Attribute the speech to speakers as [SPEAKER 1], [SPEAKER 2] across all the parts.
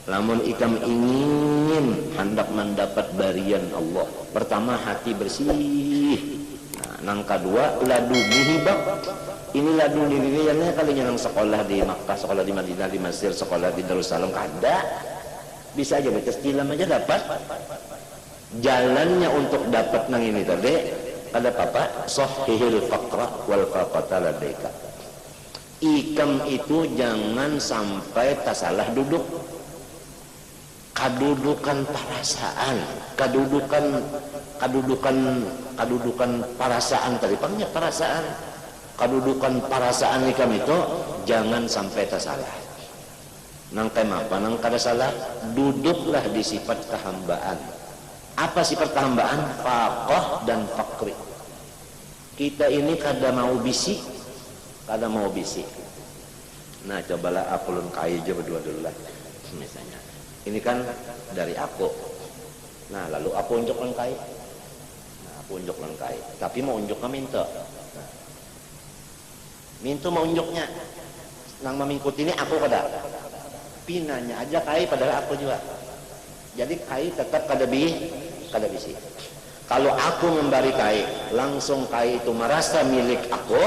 [SPEAKER 1] Lamun ikam ingin hendak mendapat barian Allah, pertama hati bersih. Nah, nang kedua ladu mihibak. Ini ladu diriannya kalinya nang sekolah di Makkah, sekolah di Madinah, di Mesir, sekolah di Darussalam kada. Bisa aja baca istilam aja dapat. Jalannya untuk dapat nang ini tadi ada apa? Sahihil faqra wal faqata ladaika. Ikam itu jangan sampai tasalah duduk. Kedudukan perasaan, kedudukan perasaan tadi panggilnya perasaan. Kedudukan perasaan ikam itu jangan sampai tasalah. Nang apa? Nang kada salah, duduklah di sifat kehambaan. Apa sifat kehambaan? Faqah dan fakri. Kita ini kada mau bisi, kada mau bisi. Nah, cobalah aku lun kai aja berdua dulu lah. Misalnya, ini kan dari aku. Nah, lalu aku unjuk lun kai. Nah, aku unjuk lun kai. Tapi mau unjuknya minta. Minta mau unjuknya. Nang memingkut ini aku kada. Pinanya aja kai padahal aku juga. Jadi kai tetap kada bisi. Kalau aku memberi kai, langsung kai itu merasa milik aku,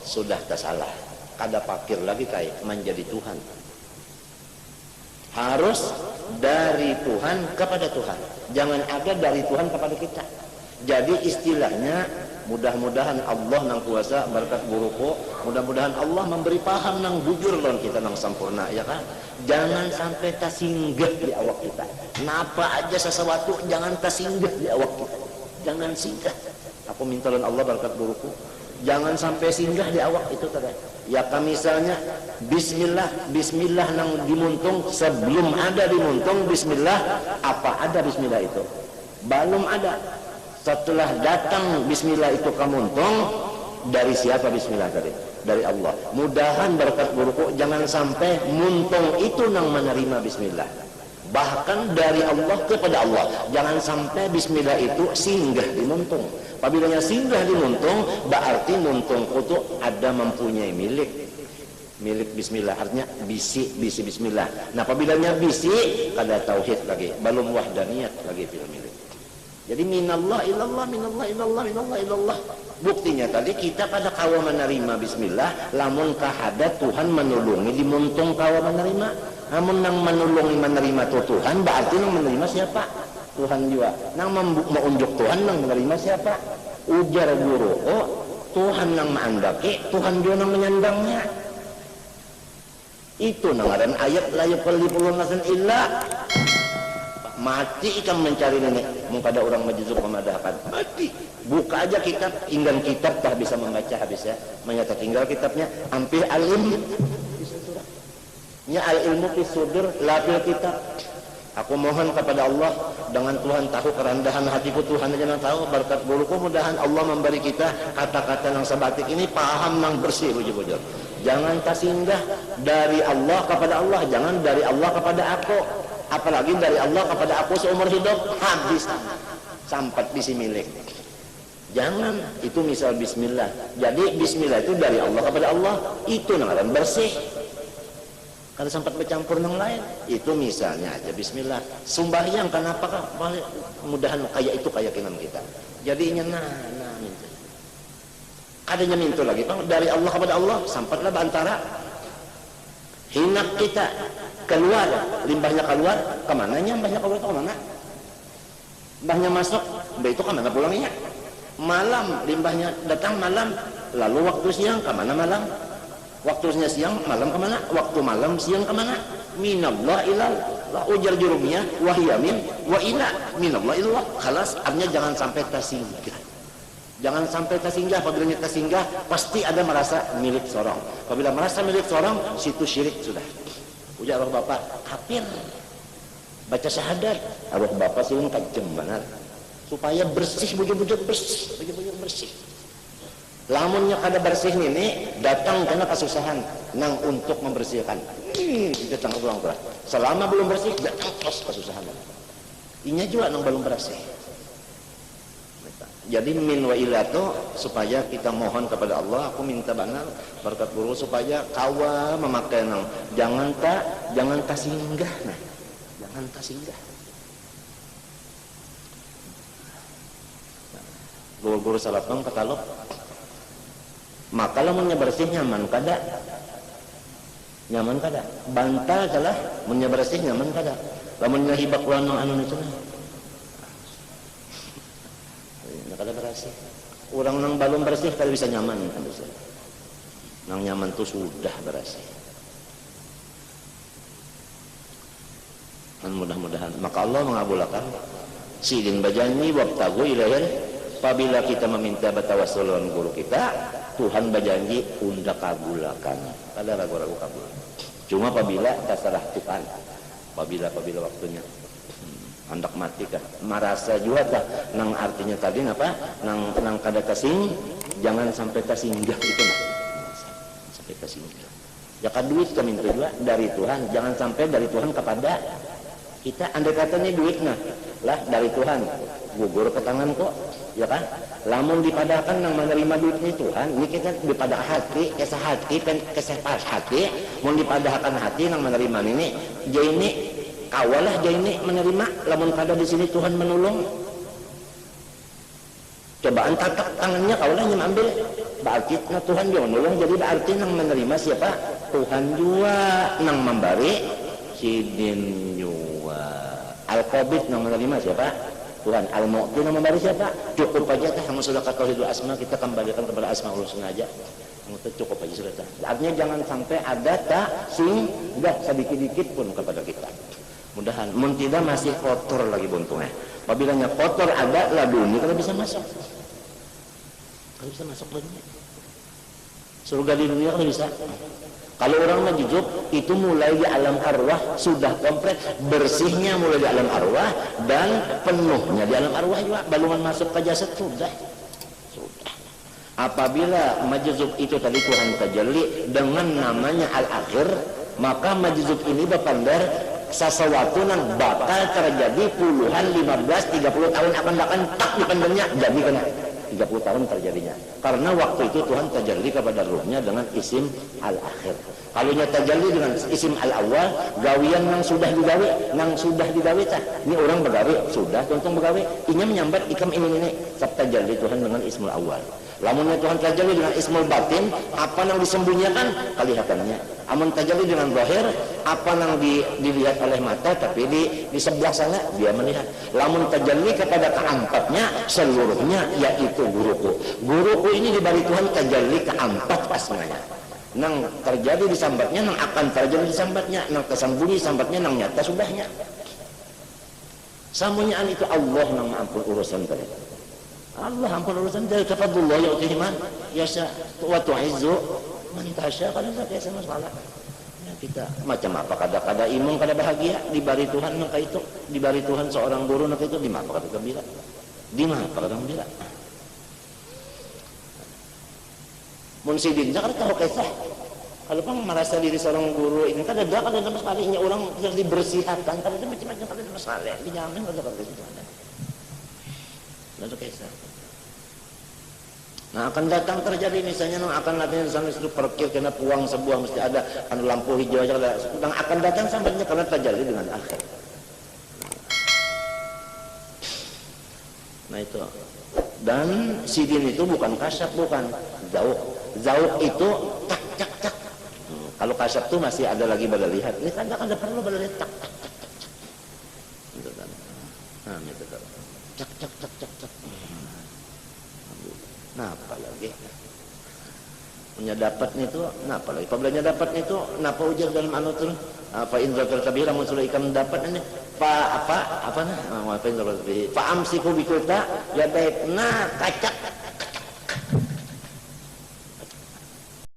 [SPEAKER 1] sudah tak salah. Kada pakir lagi kai menjadi Tuhan. Harus dari Tuhan kepada Tuhan. Jangan ada dari Tuhan kepada kita. Jadi istilahnya mudah-mudahan Allah nang kuasa berkat guruku, mudah-mudahan Allah memberi paham nang bujur lawan kita nang sempurna, ya kan? Jangan sampai tersinggah di awak kita. Napa aja sesuatu jangan tersinggah di awak kita. Jangan singgah. Aku minta lawan Allah berkat guruku, jangan sampai singgah di awak itu tadi. Ya kan misalnya bismillah nang dimuntung, sebelum ada dimuntung bismillah, apa ada bismillah itu? Belum ada. Setelah datang bismillah itu kamuntung, dari siapa bismillah tadi? Dari Allah. Mudahan berkat guruku jangan sampai muntung itu nang menerima bismillah. Bahkan dari Allah kepada Allah. Jangan sampai bismillah itu singgah di muntung. Apabila singgah di muntung, berarti muntung itu ada mempunyai milik. Milik bismillah artinya bisi bismillah. Nah, apabila bisi kada tauhid lagi, belum wahdaniyat lagi fil milik. Jadi minallah ilallah, minallah ilallah, minallah ilallah. Buktinya tadi kita pada kawa menerima bismillah, lamun kahada Tuhan menulungi dimuntung kawa menerima. Namun nang menulungi menerima tu Tuhan, berarti nang menerima siapa? Tuhan juga. Nang menunjuk Tuhan nang menerima siapa? Ujar guru. Oh, Tuhan nang mengandaki, Tuhan juga nang menyandangnya. Itu nang ada ayat la yuqallibul nasan illa mati ikan mencari nenek. Mungkin ada orang majuzuk memadahkan mati. Buka aja kitab, tinggal kitab tak bisa membaca habis ya. Menyata tinggal kitabnya ampil alim nya al ilmu fi sudur lapil kitab. Aku mohon kepada Allah dengan Tuhan tahu kerendahan hatiku, Tuhan aja yang tahu, berkat guruku mudahan Allah memberi kita kata-kata yang sebatik ini paham yang bersih bujur-bujur. Jangan tersinggah dari Allah kepada Allah, jangan dari Allah kepada aku. Apalagi dari Allah kepada aku seumur hidup habis sampai bisi milik. Jangan, itu misal bismillah. Jadi bismillah itu dari Allah kepada Allah, itu namanya bersih. Kalau sempat bercampur yang lain, itu misalnya aja bismillah. Sembahyang kenapa kah? Mudahan kayak itu keyakinan kita. Jadinya minta. Adanya minta lagi, Bang, dari Allah kepada Allah, sampatlah antara hinak kita keluar, limbahnya keluar, kemananya mbahnya keluar itu kemana? Mbahnya masuk, mbah itu kemana pulangnya? Malam, limbahnya datang malam, lalu waktu siang kemana malam? Waktunya siang, malam kemana? Waktu malam, siang kemana? Minallah ilallah, ujar jurumnya, wahyamin, wa ila, minallah ilallah. Khalas, artinya jangan sampai tersinggah. Jangan sampai tersinggah. Apabila tersinggah, pasti ada merasa milik seorang. Apabila merasa milik seorang, situ syirik sudah. Ujar arwah bapak, kafir. Baca syahadat. Arwah bapak sih kajem benar. Supaya bersih, bujur-bujur bersih. Lamunnya kada bersih ini, datang kena kesusahan nang untuk membersihkan. Datang ulang terus. Selama belum bersih, datang terus kesusahan. Inya juga nang belum bersih. Jadi min wa ila itu supaya kita mohon kepada Allah, aku minta benar berkat guru supaya kawa memakai nang jangan tak singgah nah. Jangan tak singgah. Guru-guru salafang katalog maka lamunnya bersih nyaman kada bantal salah munnya bersih nyaman kada lamunnya hibak ulang anu itu nah kada bersih orang nang balon bersih kada bisa nyaman nang nyaman tuh sudah bersih dan mudah-mudahan maka Allah mengabulkan sidin bajanji wabtagu ilahir apabila kita meminta batawassulun guru kita Tuhan berjanji undak kabulakan kada ragu-ragu kabul cuma apabila terserah Tuhan apabila waktunya hendak mati kan merasa juga tak nang artinya tadi apa nang kada kasing jangan sampai kasinggah itu nah sampai kasinggah jaka duit kami juga dari Tuhan jangan sampai dari Tuhan kepada kita andai kata ini duit nah lah dari Tuhan gugur ke tangan kok ya kan lamun dipadahkan nang menerima duit ini Tuhan ini kita dipadah hati kesah hati kesah hati mau dipadahkan hati nang menerima ini jadi ini awalah dia ini menerima lamun kada di sini Tuhan menolong cobaan tatak tangannya awalah yang ambil berarti nah Tuhan juga menolong jadi berarti nang menerima siapa Tuhan juga nang memberi sidin juga al-qabid nang menerima siapa Tuhan al-mu'ti nang memberi siapa cukup aja kamu sudah kata tauhidul asma kita kembalikan kepada asmaul husna aja itu cukup aja sudah artinya jangan sampai ada tak singgah sedikit-dikit pun kepada kita mudahan mun tidak masih kotor lagi buntungnya apabila kotor ada laduni kalau bisa masuk dunia surga di dunia kalau bisa kalau orang majujub itu mulai di alam arwah sudah komplit bersihnya mulai di alam arwah dan penuhnya di alam arwah juga balungan masuk ke jasad sudah apabila majuzub itu tadi Tuhan tajalli dengan namanya al-akhir maka majuzub ini berpandar sesuatu yang bakal terjadi puluhan 15-30 tahun akan tak dipandangnya jadi kena 30 tahun terjadinya karena waktu itu Tuhan tajalli kepada ruhnya dengan isim al-akhir kalau nya tajalli dengan isim al-awwal gawian yang sudah digawe ini orang begawe sudah tuntung begawe ini menyambat ikam ini sabta tajalli Tuhan dengan ismul awal lamunnya Tuhan tajalli dengan ismul batin apa yang disembunyikan kelihatannya amun tajalli dengan zahir apa yang dilihat oleh mata tapi di sebelah sana dia melihat lamun tajalli kepada keempatnya seluruhnya yaitu guruku ini diberi Tuhan tajalli keempat asmanya nang terjadi di sambatnya nang akan terjadi di sambatnya nang tersembunyi sambatnya nang nyata sudahnya samunyaan itu Allah nang ampun urusan tadi Allah ampun urusan dari tafadullah ya'tihi man yasha wa tu'izzu man tasha kalau tak biasa masalah ya kita macam apa kada imam kada bahagia diberi Tuhan nang itu diberi Tuhan seorang guru nang itu di mana kada gembira di mana kada gembira mun sidin kada tahu kisah kalau pang merasa diri seorang guru ini kada ada sama sekali nya orang yang dibersihkan kada ada macam-macam kada sama sekali dijamin kada gitu ada kisah. Nah akan datang terjadi misalnya akan latihan sampai itu parkir kena puang sebuah mesti ada kan lampu hijau aja ada sedang akan datang sampainya karena terjadi dengan akhir. Nah itu dan sidin itu bukan kasap bukan jauh itu cak. Kalau kasap tuh masih ada lagi pada lihat ini kan ada perlu pada lihat cak. Gitu kan. Nah itu kan. Cak. Nah apalagi punya dapat itu nah apalagi apabila dapat itu napa ujar dalam anu tuh apa indra terkabira muncul ikan dapat ini apa nah apa indra terkabira fa amsiku bikulta ya baik nah kacak